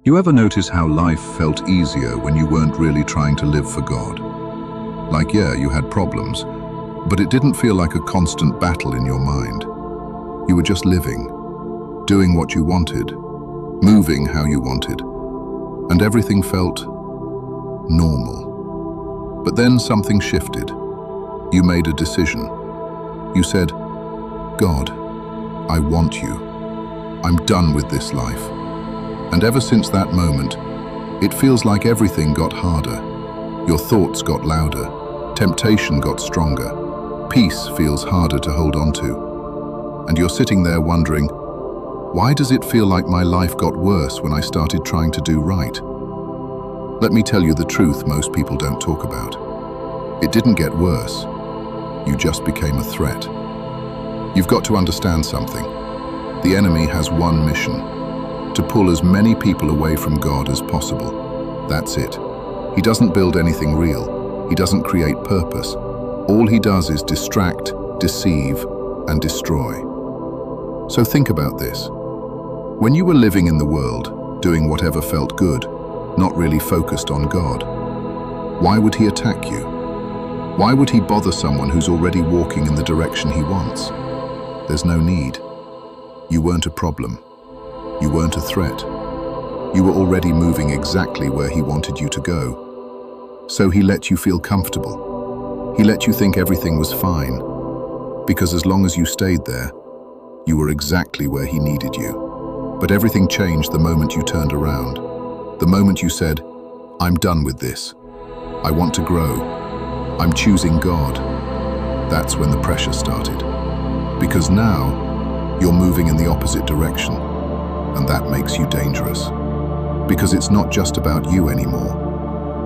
You ever notice how life felt easier when you weren't really trying to live for God? Like, yeah, you had problems, but it didn't feel like a constant battle in your mind. You were just living, doing what you wanted, moving how you wanted, and everything felt normal. But then something shifted. You made a decision. You said, "God, I want you. I'm done with this life." And ever since that moment, it feels like everything got harder. Your thoughts got louder, temptation got stronger, peace feels harder to hold on to. And you're sitting there wondering, why does it feel like my life got worse when I started trying to do right? Let me tell you the truth most people don't talk about. It didn't get worse. You just became a threat. You've got to understand something. The enemy has one mission: to pull as many people away from God as possible. That's it. He doesn't build anything real. He doesn't create purpose. All he does is distract, deceive, and destroy. So think about this. When you were living in the world, doing whatever felt good, not really focused on God, why would he attack you? Why would he bother someone who's already walking in the direction he wants? There's no need. You weren't a problem. You weren't a threat. You were already moving exactly where he wanted you to go. So he let you feel comfortable. He let you think everything was fine, because as long as you stayed there, you were exactly where he needed you. But everything changed the moment you turned around. The moment you said, "I'm done with this. I want to grow. I'm choosing God." That's when the pressure started. Because now, you're moving in the opposite direction. And that makes you dangerous. Because it's not just about you anymore.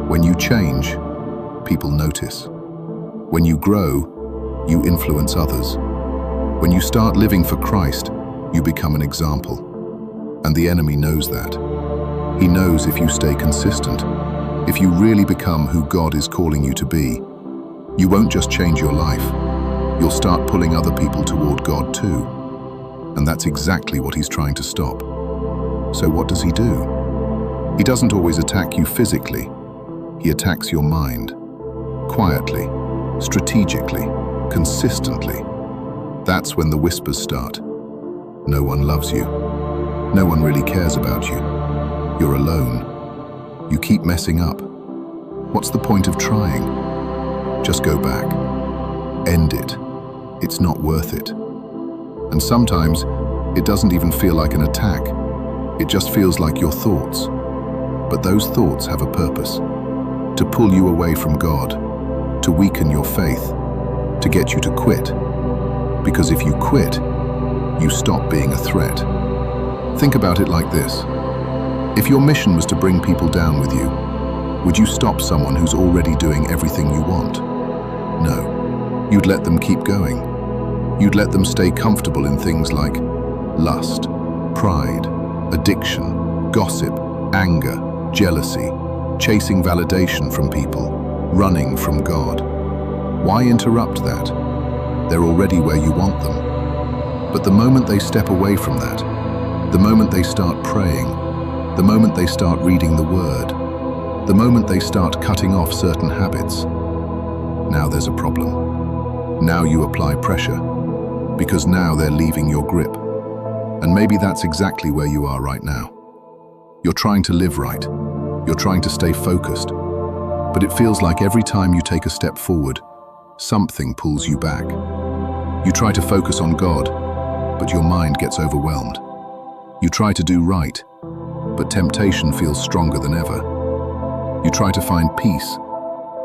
When you change, people notice. When you grow, you influence others. When you start living for Christ, you become an example. And the enemy knows that. He knows if you stay consistent, if you really become who God is calling you to be, you won't just change your life, you'll start pulling other people toward God too. And that's exactly what he's trying to stop. So what does he do? He doesn't always attack you physically. He attacks your mind. Quietly, strategically, consistently. That's when the whispers start. No one loves you. No one really cares about you. You're alone. You keep messing up. What's the point of trying? Just go back. End it. It's not worth it. And sometimes, it doesn't even feel like an attack. It just feels like your thoughts. But those thoughts have a purpose. To pull you away from God. To weaken your faith. To get you to quit. Because if you quit, you stop being a threat. Think about it like this. If your mission was to bring people down with you, would you stop someone who's already doing everything you want? No. You'd let them keep going. You'd let them stay comfortable in things like lust, pride, addiction, gossip, anger, jealousy, chasing validation from people, running from God. Why interrupt that? They're already where you want them. But the moment they step away from that, the moment they start praying, the moment they start reading the Word, the moment they start cutting off certain habits, now there's a problem. Now you apply pressure, because now they're leaving your grip. And maybe that's exactly where you are right now. You're trying to live right. You're trying to stay focused. But it feels like every time you take a step forward, something pulls you back. You try to focus on God, but your mind gets overwhelmed. You try to do right, but temptation feels stronger than ever. You try to find peace,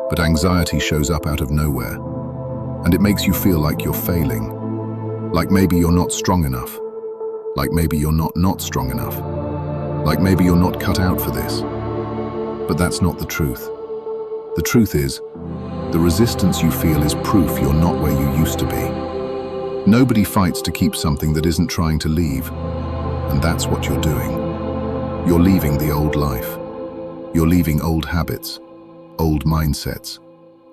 but anxiety shows up out of nowhere. And it makes you feel like you're failing. Like maybe you're not strong enough. Like maybe you're not strong enough. Like maybe you're not cut out for this. But that's not the truth. The truth is, the resistance you feel is proof you're not where you used to be. Nobody fights to keep something that isn't trying to leave. And that's what you're doing. You're leaving the old life. You're leaving old habits, old mindsets,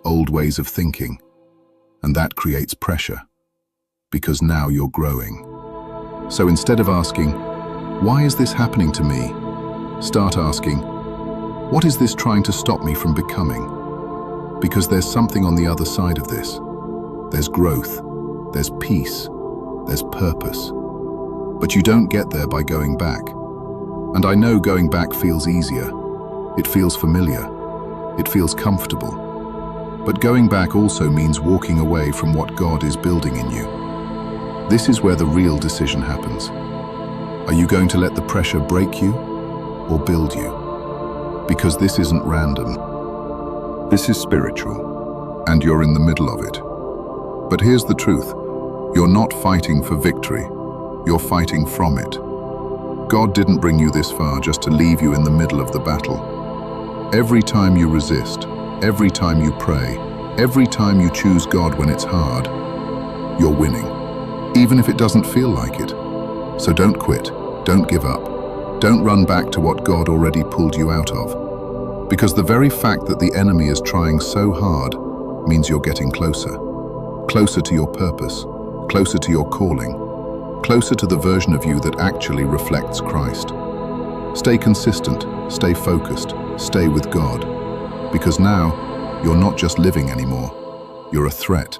old ways of thinking. And that creates pressure. Because now you're growing. So instead of asking, why is this happening to me? Start asking, what is this trying to stop me from becoming? Because there's something on the other side of this. There's growth, there's peace, there's purpose. But you don't get there by going back. And I know going back feels easier. It feels familiar. It feels comfortable. But going back also means walking away from what God is building in you. This is where the real decision happens. Are you going to let the pressure break you or build you? Because this isn't random. This is spiritual, and you're in the middle of it. But here's the truth. You're not fighting for victory. You're fighting from it. God didn't bring you this far just to leave you in the middle of the battle. Every time you resist, every time you pray, every time you choose God when it's hard, you're winning, even if it doesn't feel like it. So don't quit, don't give up, don't run back to what God already pulled you out of. Because the very fact that the enemy is trying so hard means you're getting closer. Closer to your purpose, closer to your calling, closer to the version of you that actually reflects Christ. Stay consistent, stay focused, stay with God. Because now, you're not just living anymore, you're a threat.